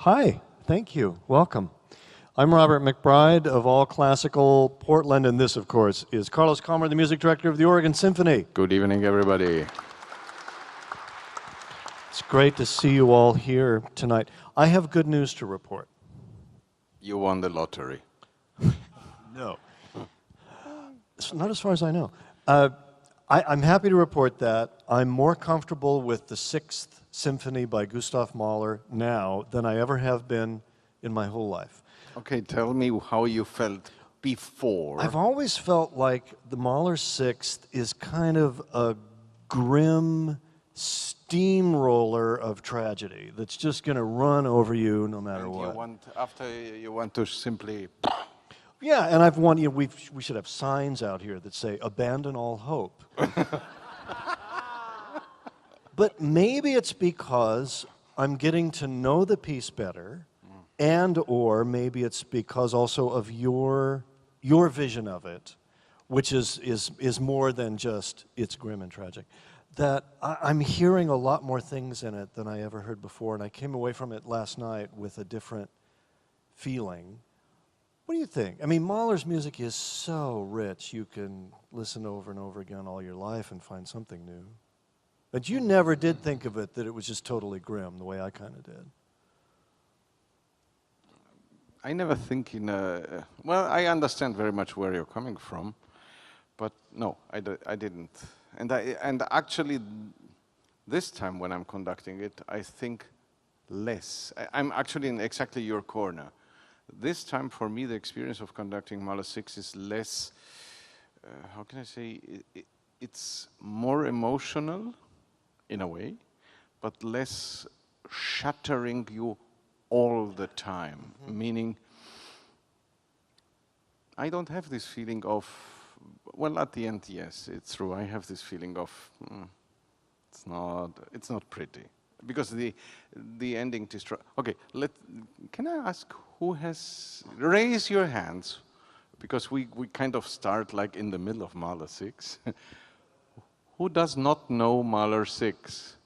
Hi, thank you. Welcome. I'm Robert McBride of All Classical Portland, and this, of course, is Carlos Kalmar, the music director of the Oregon Symphony. Good evening, everybody. It's great to see you all here tonight. I have good news to report. You won the lottery. No. Not as far as I know. I'm happy to report that I'm more comfortable with the Sixth Symphony by Gustav Mahler now than I ever have been in my whole life. Okay, tell me how you felt before. I've always felt like the Mahler Sixth is kind of a grim steamroller of tragedy that's just going to run over you no matter what. You want to simply... Yeah, and I've won. You know, we should have signs out here that say "Abandon all hope." But maybe it's because I'm getting to know the piece better, or maybe it's because also of your vision of it, which is more than just it's grim and tragic. That I'm hearing a lot more things in it than I ever heard before, and I came away from it last night with a different feeling. What do you think? I mean, Mahler's music is so rich, you can listen over and over again all your life and find something new. But you never did think of it that it was just totally grim, the way I kind of did. I never think in a... Well, I understand very much where you're coming from, but no, I didn't. And actually, this time when I'm conducting it, I think less. I'm actually in exactly your corner. This time, for me, the experience of conducting Mahler 6 is less, how can I say, it's more emotional, in a way, but less shattering you all the time. Meaning, I don't have this feeling of, well, at the end, yes, it's true, I have this feeling of, it's not pretty. Because the ending okay, can I ask who has raise your hands, because we kind of start like in the middle of Mahler 6. Who does not know Mahler 6?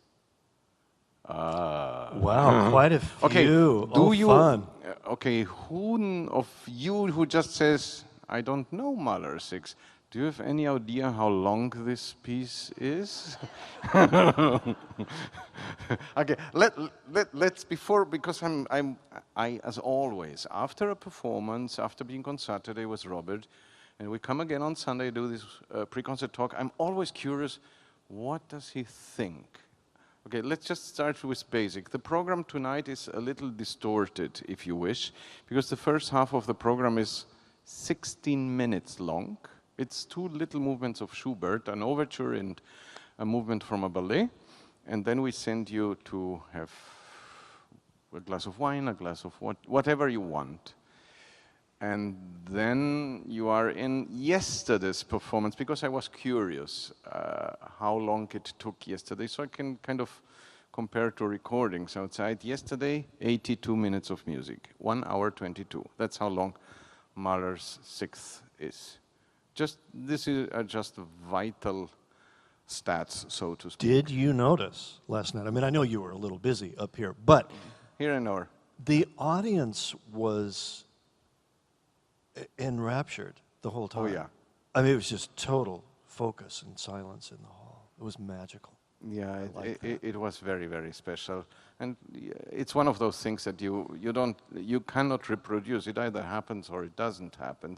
Wow, quite a few. Okay, Fun. Okay, who of you who just says I don't know Mahler 6? Do you have any idea how long this piece is? Okay, let's because I as always after a performance, after being on Saturday with Robert, and we come again on Sunday do this pre-concert talk. I'm always curious, what does he think? Okay, let's just start with basic. The program tonight is a little distorted, if you wish, because the first half of the program is 16 minutes long. It's two little movements of Schubert, an overture and a movement from a ballet. And then we send you to have a glass of wine, a glass of whatever you want. And then you are in yesterday's performance, because I was curious how long it took yesterday, so I can kind of compare to recordings outside. Yesterday, 82 minutes of music, 1 hour 22. That's how long Mahler's Sixth is. This is just vital stats, so to speak. Did you notice last night? I mean, I know you were a little busy up here, but here and there, the audience was enraptured the whole time. Oh yeah. I mean, it was just total focus and silence in the hall. It was magical. Yeah, it was very, very special, and it's one of those things that you cannot reproduce. It either happens or it doesn't happen.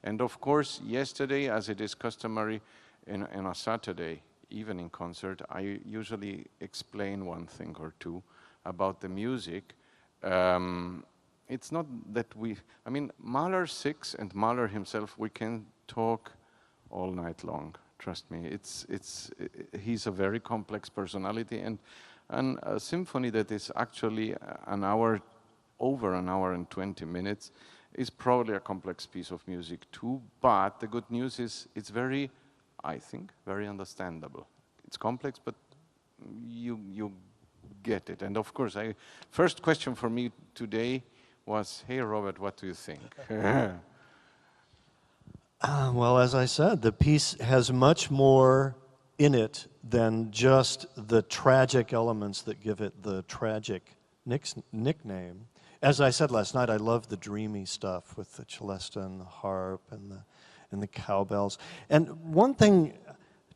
And of course, yesterday, as it is customary in a Saturday evening concert, I usually explain one thing or two about the music. It's not that I mean, Mahler 6 and Mahler himself, we can talk all night long. Trust me, he's a very complex personality, and a symphony that is actually over an hour and 20 minutes is probably a complex piece of music too, but the good news is it's very, I think, very understandable. It's complex, but you get it. And of course, first question for me today was, hey Robert, what do you think? Well, as I said, the piece has much more in it than just the tragic elements that give it the tragic Nick's nickname. As I said last night, I love the dreamy stuff with the celesta and the harp and the cowbells. And one thing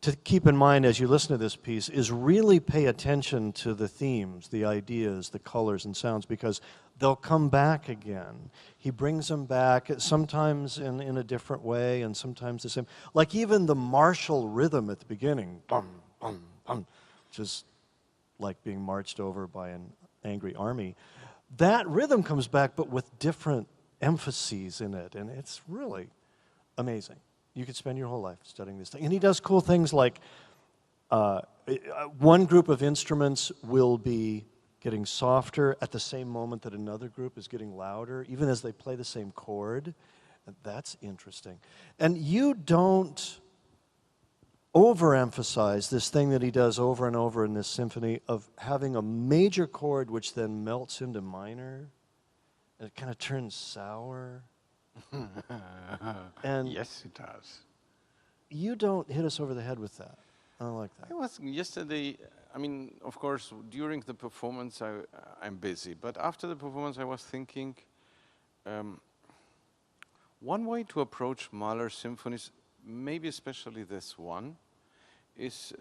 to keep in mind as you listen to this piece is really pay attention to the themes, the ideas, the colors and sounds, because they'll come back again. He brings them back, sometimes in a different way and sometimes the same. Like even the martial rhythm at the beginning, bum, bum, bum, which is like being marched over by an angry army. That rhythm comes back, but with different emphases in it, and it's really amazing. You could spend your whole life studying this thing. And he does cool things like one group of instruments will be getting softer at the same moment that another group is getting louder, even as they play the same chord. And that's interesting. And you don't overemphasize this thing that he does over and over in this symphony of having a major chord which then melts into minor, and it kind of turns sour. And yes, it does. you don't hit us over the head with that. I don't like that. I was yesterday, I mean, of course, during the performance, I'm busy. But after the performance, I was thinking, one way to approach Mahler symphonies, maybe especially this one, is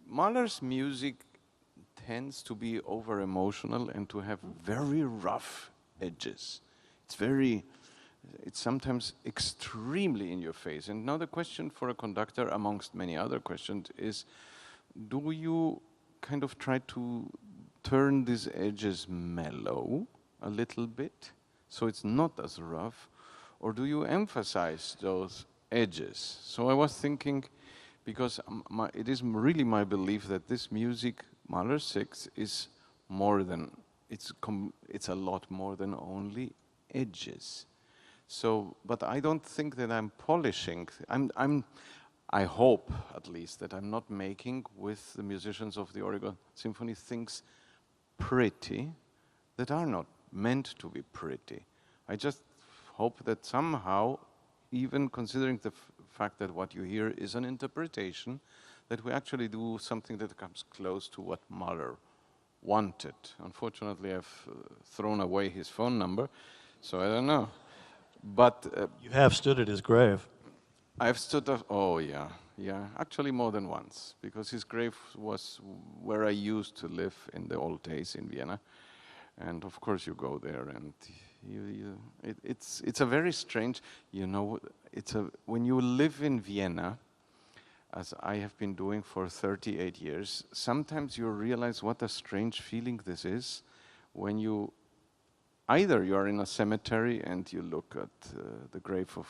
Mahler's music tends to be over-emotional and to have very rough edges. It's sometimes extremely in your face. And now the question for a conductor, amongst many other questions, is do you kind of try to turn these edges mellow a little bit, so it's not as rough, or do you emphasize those edges? So I was thinking, because it is really my belief that this music, Mahler 6, is more than, it's a lot more than only edges. So, but I don't think that I'm polishing. I hope, at least, that I'm not making with the musicians of the Oregon Symphony things pretty that are not meant to be pretty. I just hope that somehow, even considering the fact that what you hear is an interpretation, that we actually do something that comes close to what Mahler wanted. Unfortunately, I've thrown away his phone number, so I don't know. But You have stood at his grave. I've stood up, oh yeah, actually more than once, because his grave was where I used to live in the old days in Vienna. And of course you go there and it's a very strange, you know, when you live in Vienna, as I have been doing for 38 years, sometimes you realize what a strange feeling this is when you, either you are in a cemetery and you look at the grave of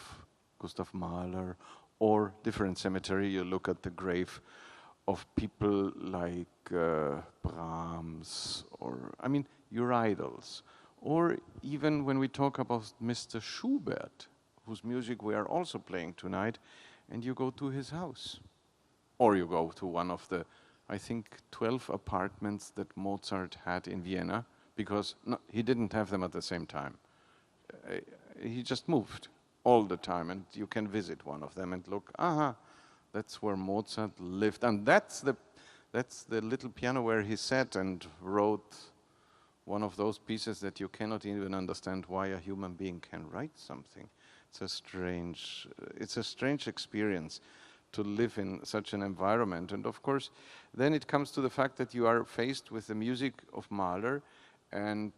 Gustav Mahler, or different cemetery, you look at the grave of people like Brahms, or, I mean, your idols. Or even when we talk about Mr. Schubert, whose music we are also playing tonight, and you go to his house. Or you go to one of the, I think, 12 apartments that Mozart had in Vienna, because no, he didn't have them at the same time. He just moved all the time, and you can visit one of them and look, that's where Mozart lived. And that's the little piano where he sat and wrote one of those pieces that you cannot even understand why a human being can write something. It's a strange experience to live in such an environment. And of course, then it comes to the fact that you are faced with the music of Mahler, and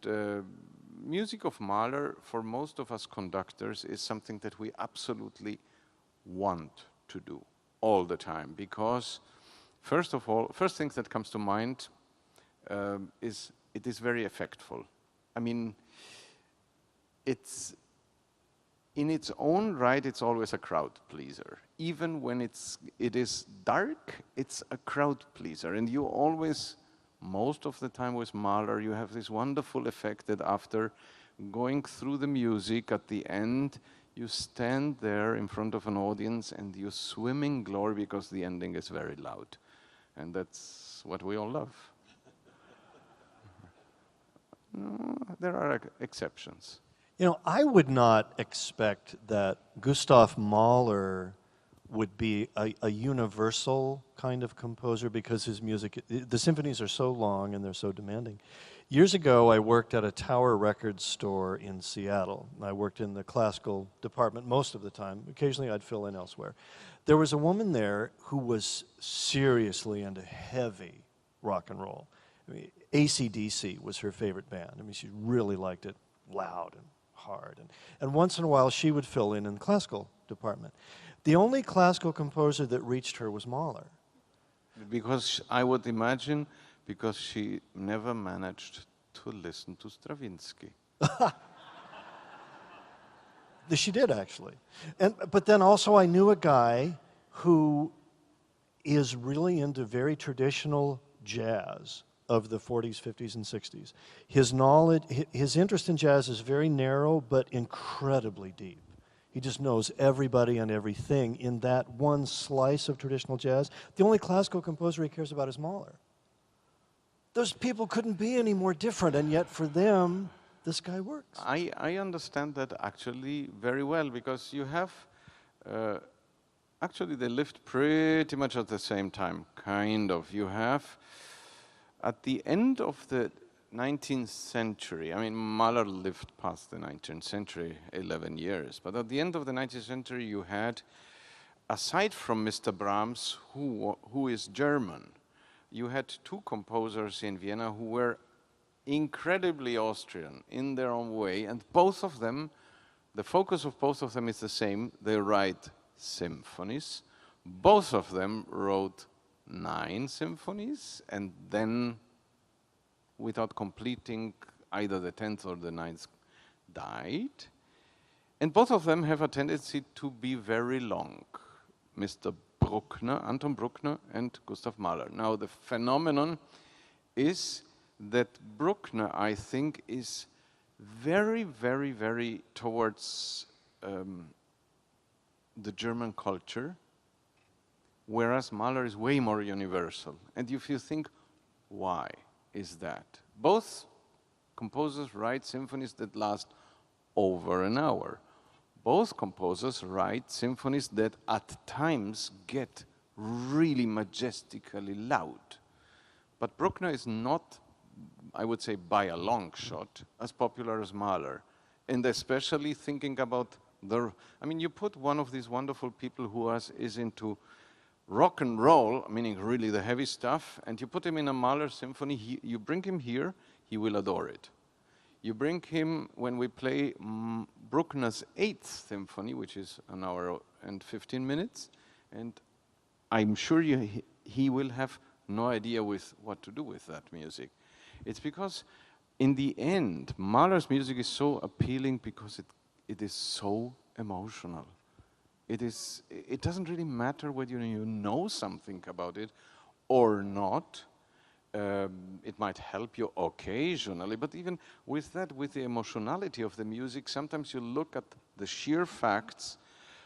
music of Mahler, for most of us conductors, is something that we absolutely want to do all the time, because first of all, first thing that comes to mind is it is very effectful. I mean, it's in its own right, it's always a crowd pleaser. Even when it is dark, it's a crowd pleaser. And you always, most of the time with Mahler, you have this wonderful effect that after going through the music, at the end, you stand there in front of an audience and you swim in glory because the ending is very loud. And that's what we all love. No, there are exceptions. You know, I would not expect that Gustav Mahler would be a universal kind of composer because his music, the symphonies are so long and they're so demanding. Years ago, I worked at a Tower Records store in Seattle. I worked in the classical department most of the time. Occasionally, I'd fill in elsewhere. There was a woman there who was seriously into heavy rock and roll. I mean, AC/DC was her favorite band. I mean, she really liked it loud and hard. And once in a while, she would fill in the classical department. The only classical composer that reached her was Mahler. Because I would imagine, because she never managed to listen to Stravinsky. She did, actually. But then also I knew a guy who is really into very traditional jazz of the 40s, 50s, and 60s. His knowledge, his interest in jazz is very narrow, but incredibly deep. He just knows everybody and everything in that one slice of traditional jazz. The only classical composer he cares about is Mahler. Those people couldn't be any more different, and yet for them, this guy works. I understand that actually very well, because you have, actually they lived pretty much at the same time, kind of. You have, at the end of the 19th century, I mean, Mahler lived past the 19th century, 11 years, but at the end of the 19th century you had, aside from Mr. Brahms, who is German, you had two composers in Vienna who were incredibly Austrian in their own way, and both of them, the focus of both of them is the same. They write symphonies. Both of them wrote 9 symphonies, and then, without completing either the 10th or the 9th, died. And both of them have a tendency to be very long. Mr. Bruckner, Anton Bruckner, and Gustav Mahler. Now, the phenomenon is that Bruckner, I think, is very, very, very towards the German culture, whereas Mahler is way more universal. And if you think, why is that? Both composers write symphonies that last over an hour. Both composers write symphonies that at times get really majestically loud. But Bruckner is not, I would say, by a long shot, as popular as Mahler. And especially thinking about I mean, you put one of these wonderful people who is into rock and roll, meaning really the heavy stuff, and you put him in a Mahler symphony, you bring him here, he will adore it. You bring him when we play Bruckner's 8th symphony, which is an hour and 15 minutes, and I'm sure he will have no idea what to do with that music. It's because, in the end, Mahler's music is so appealing because it is so emotional. It doesn't really matter whether you know something about it or not. It might help you occasionally, but even with that, with the emotionality of the music, sometimes you look at the sheer facts,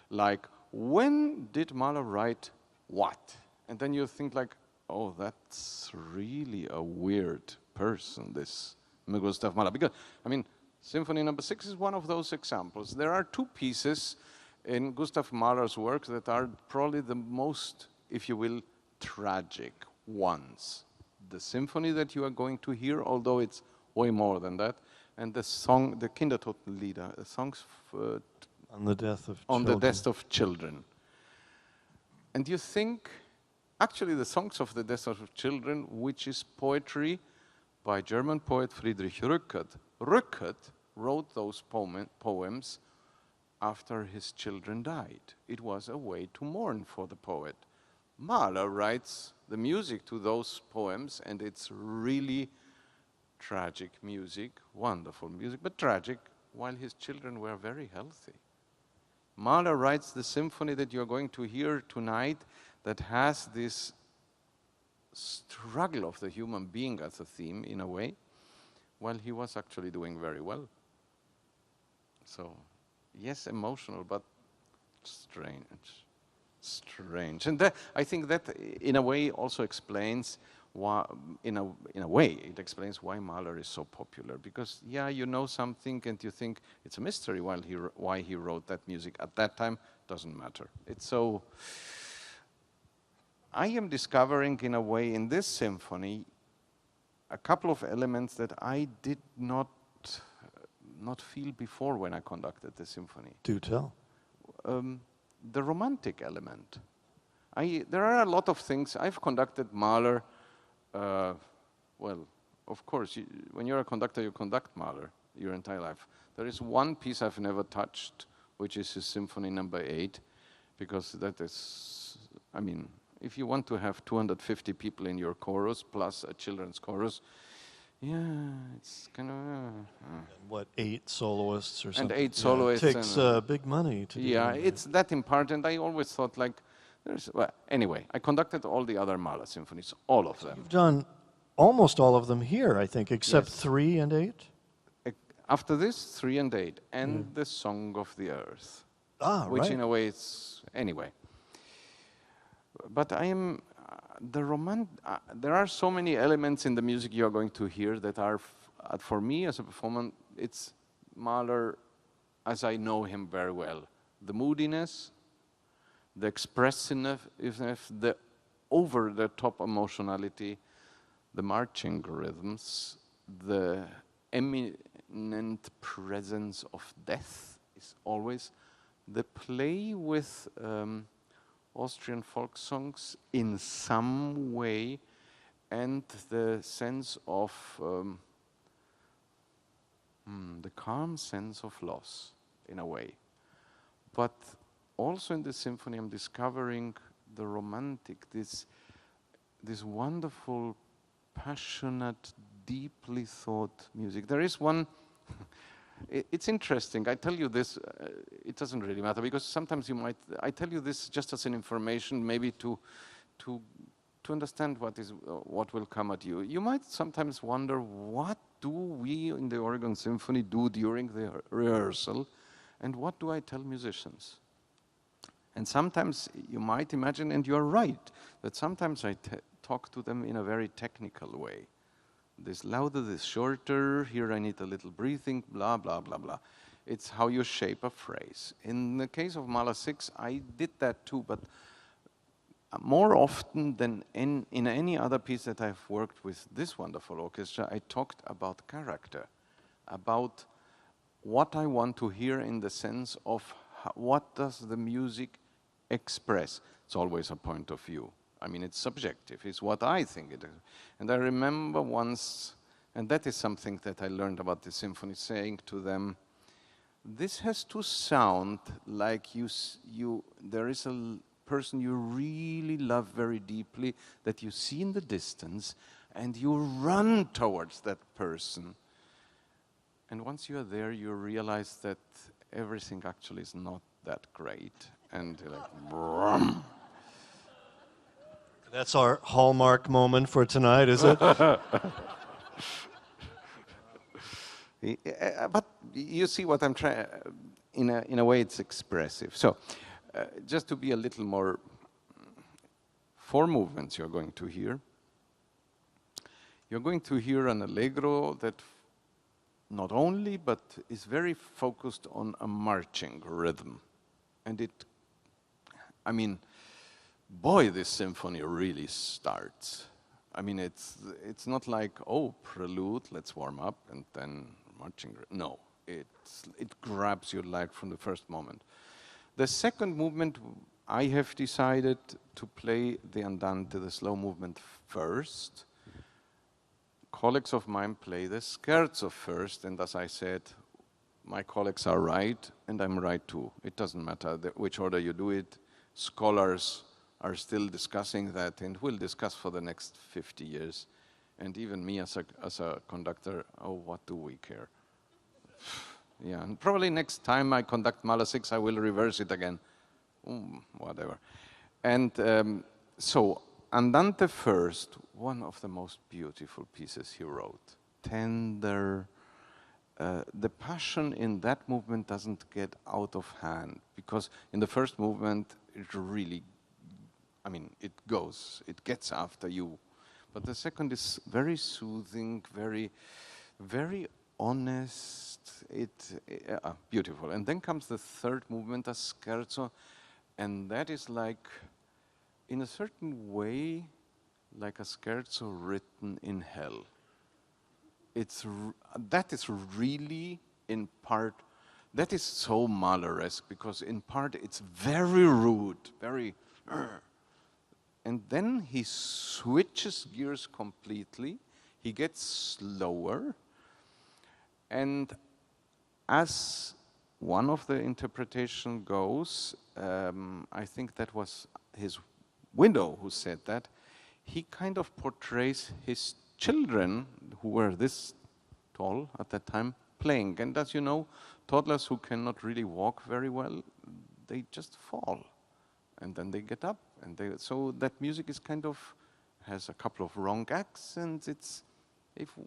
like, when did Mahler write what? And then you think like, oh, that's really a weird person, this Gustav Mahler. Because, I mean, Symphony No. 6 is one of those examples. There are 2 pieces in Gustav Mahler's work that are probably the most, if you will, tragic ones. The symphony that you are going to hear, although it's way more than that, and the song, the Kindertotenlieder, the songs on the death of on children. the death of children. And you think, actually the songs of the death of children, which is poetry by German poet Friedrich Rückert. Rückert wrote those poems after his children died. It was a way to mourn for the poet. Mahler writes the music to those poems, and it's really tragic music, wonderful music, but tragic, while his children were very healthy. Mahler writes the symphony that you're going to hear tonight that has this struggle of the human being as a theme, in a way, while he was actually doing very well. So, yes, emotional, but strange. Strange. And that, I think that, in a way, also explains why, in a way, it explains why Mahler is so popular. Because, yeah, you know something and you think it's a mystery why he wrote that music at that time, doesn't matter. It's so... I am discovering, in a way, in this symphony, a couple of elements that I did not feel before when I conducted the symphony. Do tell. The romantic element. There are a lot of things. I've conducted Mahler. Well, of course, when you're a conductor, you conduct Mahler your entire life. There is one piece I've never touched, which is his Symphony No. 8, because that is, I mean, if you want to have 250 people in your chorus, plus a children's chorus, yeah, it's kind of... What, 8 soloists or something? And 8 soloists. It takes big money to do yeah, that. it's that important. I always thought, like, well, anyway, I conducted all the other Mahler symphonies, all of them. You've done almost all of them here, I think, except Yes. 3 and 8? After this, 3 and 8, and the Song of the Earth. Ah, which right. in a way it's... Anyway. But I am... there are so many elements in the music you are going to hear that are, for me as a performer, it's Mahler as I know him very well. The moodiness, the expressiveness, the over-the-top emotionality, the marching rhythms, the eminent presence of death is always the play with Austrian folk songs in some way, and the sense of the calm sense of loss in a way. But also in the symphony I'm discovering the romantic, this wonderful, passionate, deeply thought music. There is one, it's interesting, I tell you this, it doesn't really matter, because sometimes I tell you this just as an information, maybe to understand what will come at you. You might sometimes wonder, what do we in the Oregon Symphony do during the rehearsal, and what do I tell musicians? And sometimes you might imagine, and you're right, that sometimes I talk to them in a very technical way. This louder, this shorter, here I need a little breathing, blah, blah, blah, blah. It's how you shape a phrase. In the case of Mahler 6, I did that too, but more often than in any other piece that I've worked with this wonderful orchestra, I talked about character, about what I want to hear in the sense of what does the music express. It's always a point of view. I mean, it's subjective. It's what I think it is. And I remember once, and that is something that I learned about the symphony, saying to them, this has to sound like there is a person you really love very deeply that you see in the distance, and you run towards that person. And once you are there, you realize that everything actually is not that great. And you're like, brum. That's our hallmark moment for tonight, is it? But you see what I'm trying, in a way it's expressive. So, just to be a little more, 4 movements you're going to hear. You're going to hear an allegro that not only, but is very focused on a marching rhythm. And I mean, boy, this symphony really starts. I mean, it's not like, oh, prelude, let's warm up, and then marching. No, it grabs you like from the first moment. The second movement, I have decided to play the Andante, the slow movement, first. Colleagues of mine play the scherzo first, and as I said, my colleagues are right, and I'm right too. It doesn't matter which order you do it. Scholars are still discussing that, and will discuss for the next 50 years. And even me as a conductor, oh, what do we care? Yeah, and probably next time I conduct Mahler 6, I will reverse it again. Whatever. And so, Andante first, one of the most beautiful pieces he wrote. Tender. The passion in that movement doesn't get out of hand, because in the first movement, it really, I mean, it gets after you. But the second is very soothing, very, very honest, beautiful. And then comes the third movement, a scherzo, And that is like, in a certain way, like a scherzo written in hell. That is really, in part, that is so Mahler-esque, because in part it's very rude, very, and then he switches gears completely, he gets slower, and as one of the interpretation goes, I think that was his widow who said that, he kind of portrays his children, who were this tall at that time, playing. And as you know, toddlers who cannot really walk very well, they just fall. And then they get up. So that music is kind of, has a couple of wrong accents. It's,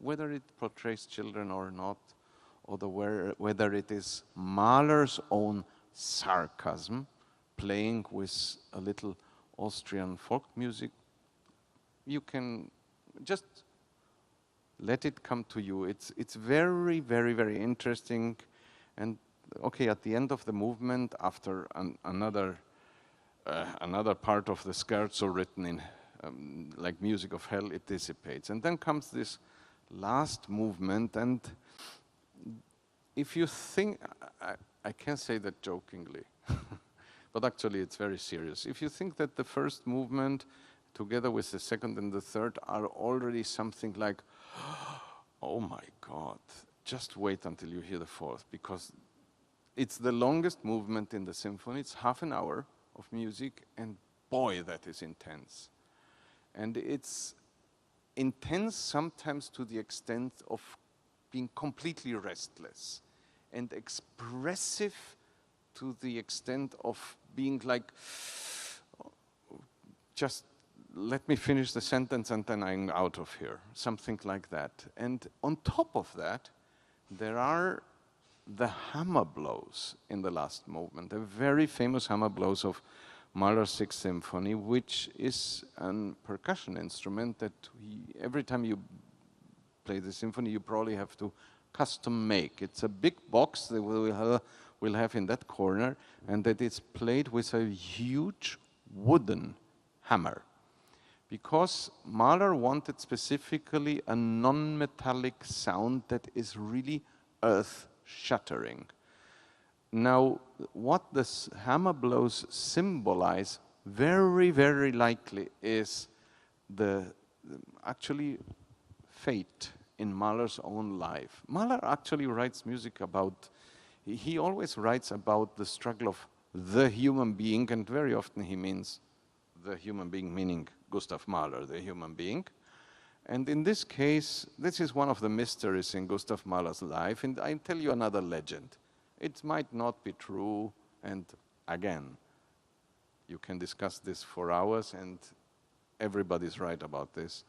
whether it portrays children or not, or whether it is Mahler's own sarcasm, playing with a little Austrian folk music, you can just let it come to you. It's very, very, very interesting. And okay, at the end of the movement, after another part of the scherzo written in like music of hell, it dissipates. And then comes this last movement, and if you think, I can say that jokingly, but actually it's very serious. If you think that the first movement, together with the second and the third, are already something like, oh my God, just wait until you hear the fourth, because it's the longest movement in the symphony. It's half an hour of music, and boy, that is intense. And it's intense sometimes to the extent of being completely restless, and expressive to the extent of being like, just let me finish the sentence and then I'm out of here, something like that. And on top of that, there are the hammer blows in the last movement, the very famous hammer blows of Mahler's Sixth Symphony, which is a percussion instrument that every time you play the symphony, you probably have to custom make. It's a big box that we'll have in that corner, and that it's played with a huge wooden hammer, because Mahler wanted specifically a non-metallic sound that is really earth-shattering. Now, what the hammer blows symbolize very, very likely is the actually fate in Mahler's own life. Mahler actually writes music about, he always writes about the struggle of the human being, and very often he means the human being, meaning Gustav Mahler, the human being. And in this case, this is one of the mysteries in Gustav Mahler's life, and I'll tell you another legend. It might not be true, and again, you can discuss this for hours, and everybody's right about this.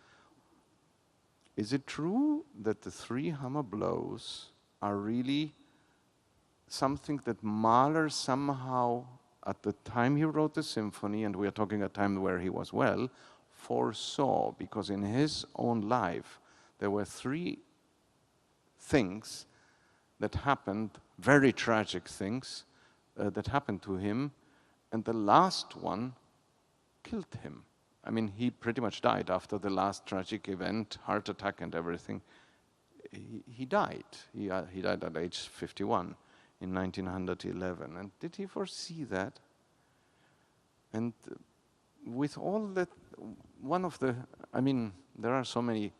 Is it true that the three hammer blows are really something that Mahler somehow, at the time he wrote the symphony, and we are talking a time where he was well, foresaw? Because in his own life, there were three things that happened, very tragic things that happened to him, and the last one killed him. I mean, he pretty much died after the last tragic event, heart attack and everything. He died. He died at age 51 in 1911. And did he foresee that? And with all that, one of the, I mean, there are so many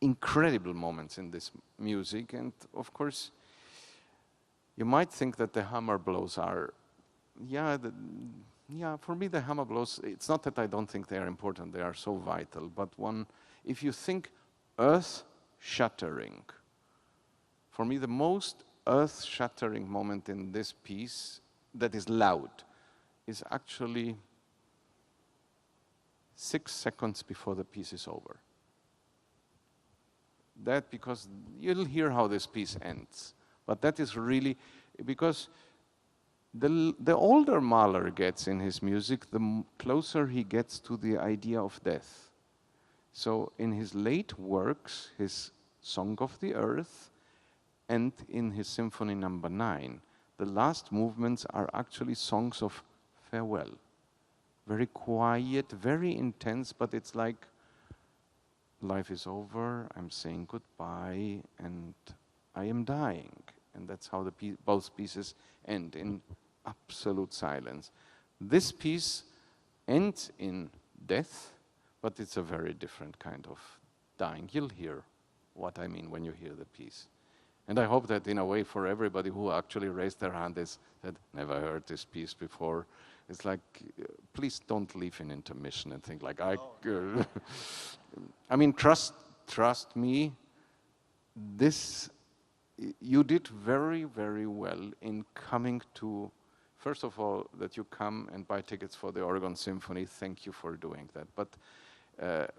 incredible moments in this music, and of course, you might think that the hammer blows are, for me the hammer blows, it's not that I don't think they are important, they are so vital, but if you think earth-shattering, for me the most earth-shattering moment in this piece that is loud is actually 6 seconds before the piece is over. That, because you'll hear how this piece ends, but that is really, because the older Mahler gets in his music, the closer he gets to the idea of death. So in his late works, his Song of the Earth, and in his Symphony No. 9, the last movements are actually songs of farewell. Very quiet, very intense, but it's like life is over, I'm saying goodbye, and I am dying. And that's how both pieces end, in absolute silence. This piece ends in death, but it's a very different kind of dying. You'll hear what I mean when you hear the piece. And I hope that in a way for everybody who actually raised their hand is that never heard this piece before. It's like, please don't leave in intermission and think like, I mean, trust me, you did very, very well in coming to, first of all, that you come and buy tickets for the Oregon Symphony. Thank you for doing that. But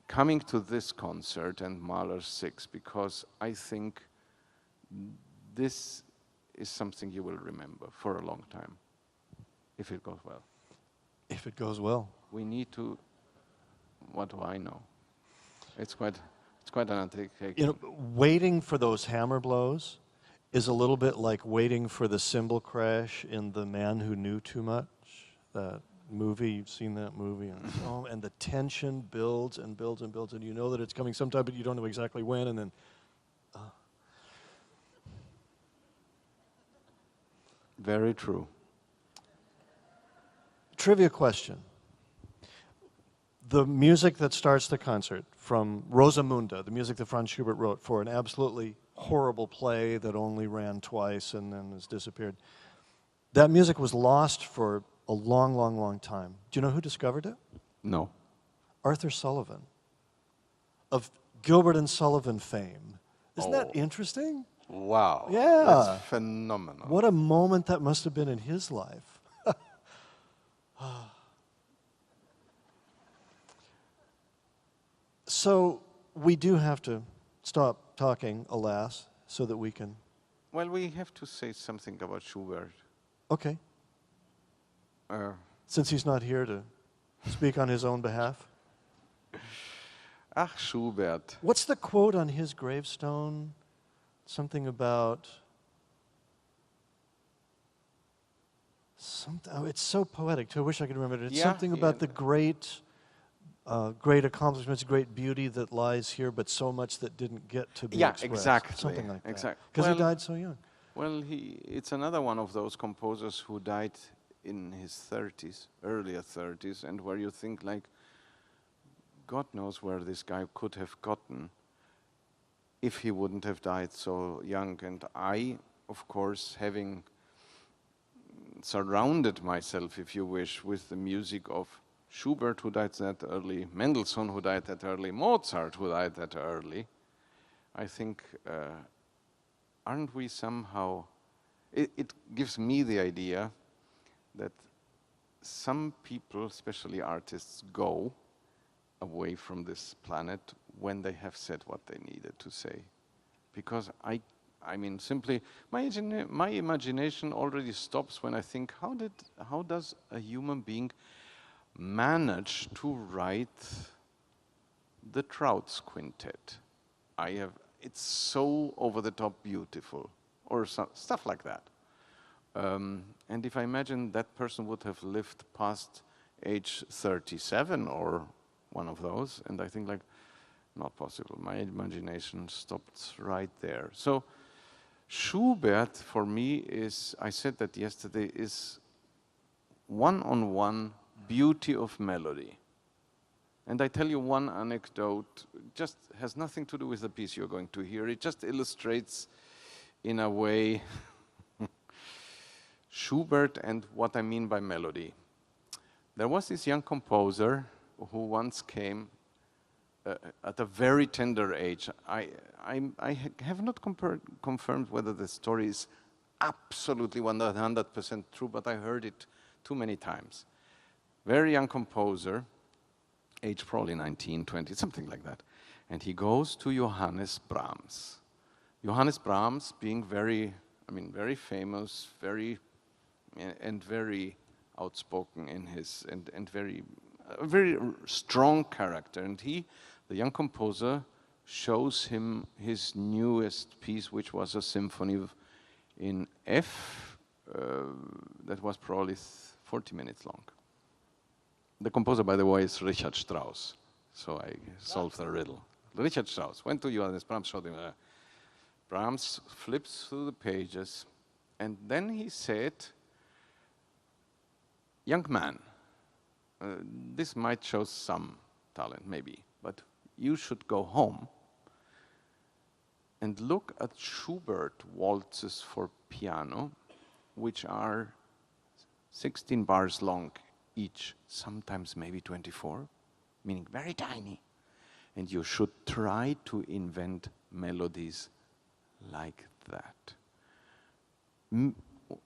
coming to this concert and Mahler 6, because I think this is something you will remember for a long time, if it goes well. If it goes well. We need to, what do I know? It's quite an undertaking. You know, waiting for those hammer blows is a little bit like waiting for the cymbal crash in The Man Who Knew Too Much, that movie. You've seen that movie. And the tension builds and builds and builds, and you know that it's coming sometime, but you don't know exactly when, and then... Very true. Trivia question. The music that starts the concert from Rosamunde, the music that Franz Schubert wrote for an absolutely horrible play that only ran twice and then has disappeared, that music was lost for a long, long, long time. Do you know who discovered it? No. Arthur Sullivan, of Gilbert and Sullivan fame. Isn't that interesting? Wow. Yeah. That's phenomenal. What a moment that must have been in his life. So we do have to stop talking, alas, so that we can... Well, we have to say something about Schubert. Okay. Since he's not here to speak on his own behalf. Ach, Schubert. What's the quote on his gravestone? Something about... oh, it's so poetic, too. I wish I could remember it. It's something about the great accomplishments, great beauty that lies here, but so much that didn't get to be expressed. Exactly. Something like that. Exactly. Because he died so young. Well, it's another one of those composers who died in his 30s, earlier 30s, and where you think like, God knows where this guy could have gotten if he wouldn't have died so young. And I, of course, having surrounded myself, if you wish, with the music of Schubert, who died that early, Mendelssohn, who died that early, Mozart, who died that early, I think, aren't we somehow... It gives me the idea that some people, especially artists, go away from this planet when they have said what they needed to say. Because I mean, simply, my imagination already stops when I think, how does a human being manage to write the Trouts Quintet? It's so over-the-top beautiful, or stuff like that. And if I imagine that person would have lived past age 37 or one of those, and I think like, not possible. My imagination stopped right there. So Schubert, for me, is, I said that yesterday, is one-on-one beauty of melody. And I tell you one anecdote, just has nothing to do with the piece you're going to hear. It just illustrates, in a way, Schubert and what I mean by melody. There was this young composer who once came at a very tender age. I have not confirmed whether the story is absolutely 100% true, but I heard it too many times. Very young composer, age probably 19, 20, something like that. And he goes to Johannes Brahms. Johannes Brahms being very famous, very outspoken in his, and very strong character. And the young composer, shows him his newest piece, which was a symphony in F that was probably 40 minutes long. The composer, by the way, is Richard Strauss, so I solved the riddle. Richard Strauss went to Johannes Brahms, showed him. Brahms flips through the pages, and then he said, "Young man, this might show some talent, maybe, but you should go home and look at Schubert waltzes for piano, which are 16 bars long each, sometimes maybe 24, meaning very tiny. And you should try to invent melodies like that."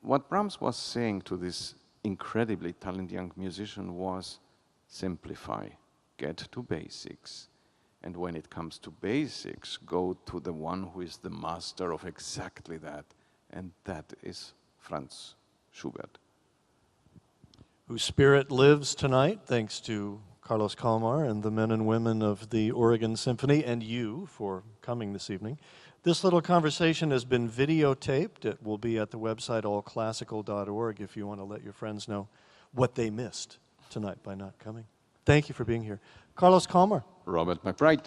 What Brahms was saying to this incredibly talented young musician was, simplify, get to basics. And when it comes to basics, go to the one who is the master of exactly that, and that is Franz Schubert. Whose spirit lives tonight, thanks to Carlos Kalmar and the men and women of the Oregon Symphony, and you for coming this evening. This little conversation has been videotaped. It will be at the website allclassical.org if you want to let your friends know what they missed tonight by not coming. Thank you for being here. Carlos Kalmar. Robert McBride.